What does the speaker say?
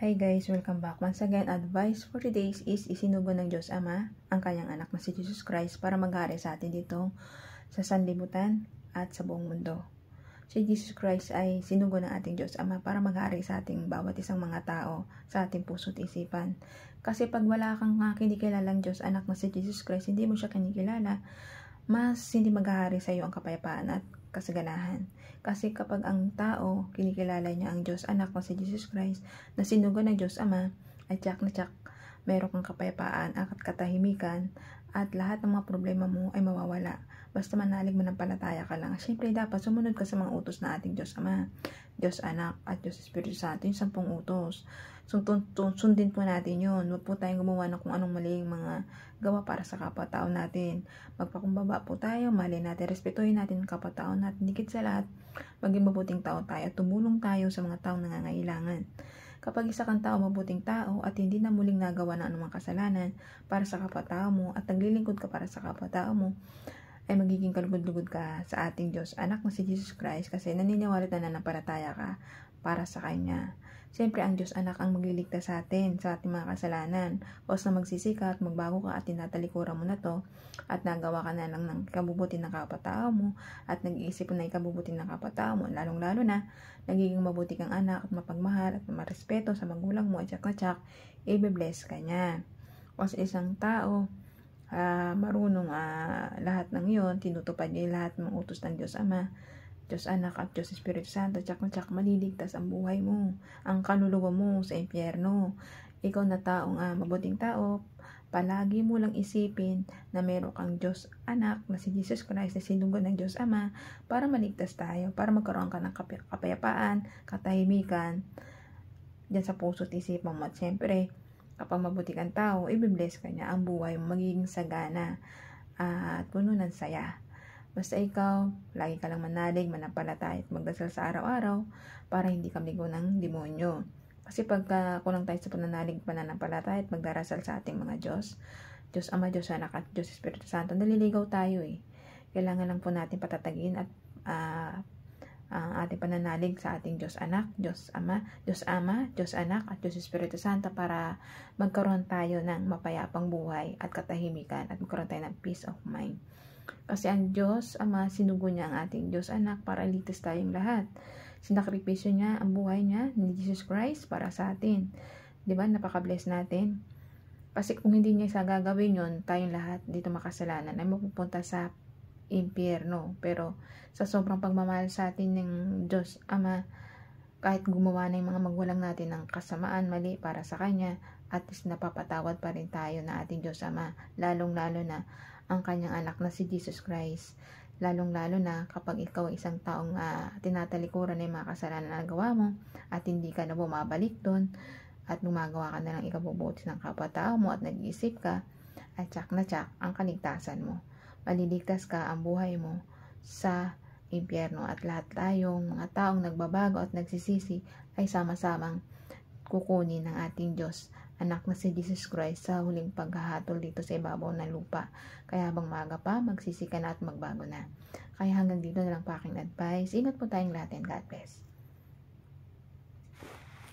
Hi guys, welcome back. Once again, advice for today is isinugo ng Diyos Ama ang kanyang anak na si Jesus Christ para maghari sa atin dito sa sanlibutan at sa buong mundo. Si Jesus Christ ay sinugo ng ating Diyos Ama para maghari sa ating bawat isang mga tao, sa ating puso't isipan. Kasi pag wala kang kinikilalang Diyos anak na si Jesus Christ, hindi mo siya kinikilala, mas hindi maghahari sa iyo ang kapayapaan at kasaganahan. Kasi kapag ang tao, kinikilala niya ang Diyos anak na si Jesus Christ, na sinugo ng Diyos Ama, ay tiyak na tiyak, meron kang kapayapaan at katahimikan, at lahat ng mga problema mo ay mawawala. Basta manalig mananampalataya ka lang. Siyempre, dapat sumunod ka sa mga utos na ating Diyos Ama, Diyos Anak, at Diyos Espiritu Santo, yung 10 utos. Sundin po natin yun. Huwag po tayong gumawa ng kung anong maling mga gawa para sa kapwa-tao natin. Magpakumbaba po tayo, mahalin natin, respetuhin natin ang kapwa-tao natin. Higit sa lahat, maging mabuting tao tayo at tumulong tayo sa mga taong nangangailangan. Kapag isa kang tao, mabuting tao at hindi na muling nagawa ng anumang kasalanan para sa kapwa-tao mo at naglilingkod ka para sa kapwa-tao mo, ay magiging kalugod-lugod ka sa ating Diyos anak na si Jesus Christ kasi naniniwala na nananampalataya ka para sa Kanya. Siyempre, ang Diyos anak ang magliligtas sa atin sa ating mga kasalanan. O sa magsisika at magbago ka at tinatalikuran mo na to at nagawa ka na lang ng ikabubuti ng kapwa-tao mo at nag-iisip na ikabubuti ng kapwa-tao mo, lalong-lalo na nagiging mabuti kang anak at mapagmahal at marespeto sa magulang mo at tsak na tsak, i-bless ka niya. O sa isang tao, marunong lahat ng yon, tinutupad niya lahat ng utos ng Diyos Ama, Diyos Anak at Diyos Espiritu Santo, tsak na tsak maliligtas ang buhay mo, ang kaluluwa mo sa impyerno. Ikaw na taong mabuting tao, palagi mo lang isipin na meron kang Diyos Anak na si Jesus Christ na sinugo ng Diyos Ama para maligtas tayo, para magkaroon ka ng kapayapaan, katahimikan dyan sa puso't isipan mo. At siyempre, kapag mabuti kang tao, i-bless ka niya, ang buhay mo magiging sagana at puno ng saya. Basta ikaw, lagi ka lang manalig, manampalataya at magdasal sa araw-araw para hindi ka ligaw ng demonyo. Kasi pagka kulang tayo sa pananalig, pananampalataya at magdarasal sa ating mga Diyos, Diyos Ama, Diyos Anak at Diyos Espiritu Santo, naliligaw tayo eh. Kailangan lang po natin patatagin at ang ating pananalig sa ating Diyos Anak, Diyos Ama, Diyos Anak at Diyos Espiritu Santo para magkaroon tayo ng mapayapang buhay at katahimikan at magkaroon tayo ng peace of mind. Kasi ang Diyos Ama, sinugo niya ang ating Diyos Anak para iligtas tayong lahat. Sinakripisyo niya ang buhay niya ni Jesus Christ para sa atin. Diba? Napaka-bless natin. Kasi kung hindi niya isa gagawin yun, tayong lahat dito makasalanan ay mapupunta sa impyerno. Pero sa sobrang pagmamahal sa atin ng Diyos Ama, kahit gumawa na yung mga magulang natin ng kasamaan, mali para sa Kanya, at least napapatawad pa rin tayo na ating Diyos Ama, lalong-lalo na ang Kanyang anak na si Jesus Christ. Lalong-lalo na kapag ikaw ay isang taong tinatalikuran na yung mga kasalanan na nagawa mo at hindi ka na bumabalik doon at gumagawa ka na lang ikabubuti ng kapwa-tao mo at nag-iisip ka, at tsak na tsak ang kaligtasan mo. Maliligtas ka ang buhay mo sa impyerno at lahat tayong mga taong nagbabago at nagsisisi ay sama-samang kukunin ng ating Diyos Anak na si Jesus Christ sa huling paghahatol dito sa ibabaw ng lupa. Kaya habang maaga pa, magsisi ka na at magbago na. Kaya hanggang dito na lang pa aking advice. Ingat po tayong lahat and God bless.